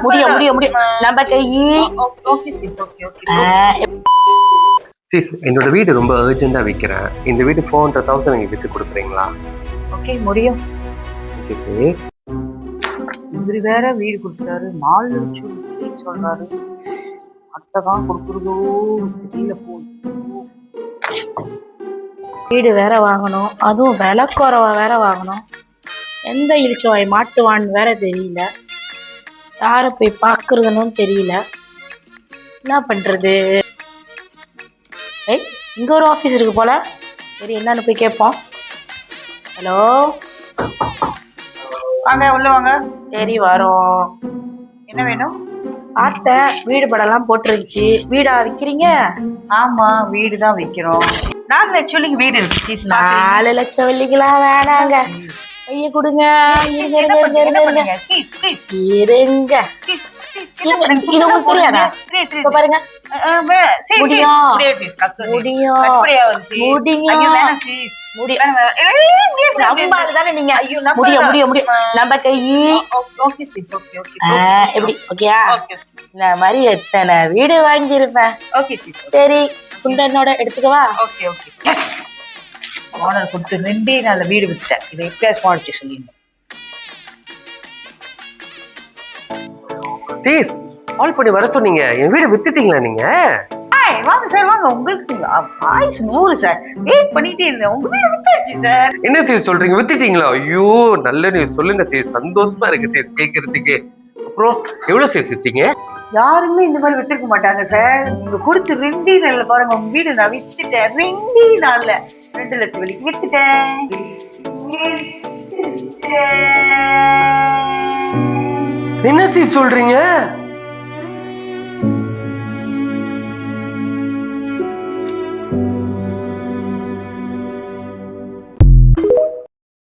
முடியும் முடியும் முடியும் நம்ம கை. சிஸ், என்னோட வீடு ரொம்ப அர்ஜென்ட்டா விற்கிறேன். இந்த வீடு 400,000 நீங்க வித்து கொடுக்குறீங்களா? ஓகே, முடியும். Okay sis. இவரு வேற வீடு கொடுத்தாரு, 4 லட்சம் சொல்றாரு. அத்தைதான் கொடுக்குறதோ தெரியல. வீடு வேற வாங்கணும், அதுவும் விலை குறைவா வேற வாங்கணும். எந்த இழிச்சவாய் மாட்டுவான்னு வேற தெரியல. யாரை போய் பார்க்கறதுன்னு தெரியல. என்ன பண்றது? ஏய், இங்க ஒரு ஆஃபீஸ் இருக்கு போல. சரி, என்னன்னு போய் கேட்போம். ஹலோ, வாங்க, உள்ள வாங்க. சரி வரோம். என்ன வேணும்? பார்த்தேன், வீடு படம்லாம் போட்டுருந்துச்சு. வீடா விற்கிறீங்க? ஆமா, வீடு தான் விற்கிறோம். 4 லட்சம் வீடு இருக்கு. 4 லட்சம் வெள்ளிக்கலாம் வேணாங்க. கைய கொடுங்க. இருங்க இருங்க இருங்க இருங்க இருங்க. இது உங்களுக்கு தெரியாதா? இப்ப பாருங்க. இந்த மாதிரி எத்தனை வீடு வாங்கியிருப்பேன். சரி, குண்டனோட எடுத்துக்கவா? ஓனர் கொடுத்து 2 நாள்ல வீடு விட்டேன். இதை எப்படியாச்சும் மாடிச்சு சொல்லிங்க. சீஸ், கால் பண்ணி வர சொன்னீங்க. என் வீடு வித்துட்டீங்களா நீங்க? வாங்க சார், வாங்க. உங்களுக்கு வாய்ஸ் 100 சார். வெயிட் பண்ணிட்டே இருந்தேன். உங்க வீடு வித்தாச்சு சார். என்ன சீஸ் சொல்றீங்க? வித்துட்டீங்களா? ஐயோ, நல்ல நியூஸ் சொல்லுங்க சீஸ். சந்தோஷமா இருக்கு சீஸ் கேட்கறதுக்கு. அப்புறம் எவ்வளவு சீஸ் வித்தீங்க? யாருமே இந்த மாதிரி வித்துருக்க மாட்டாங்க சார். நீங்க கொடுத்து 2 நாள்ல பாருங்க, உங்க வீடு நான் வித்துட்டேன். 2 நாள்ல 2 லட்சம் வெள்ளிக்கு வித்துட்டேன். என்ன சீஸ் சொல்றீங்க?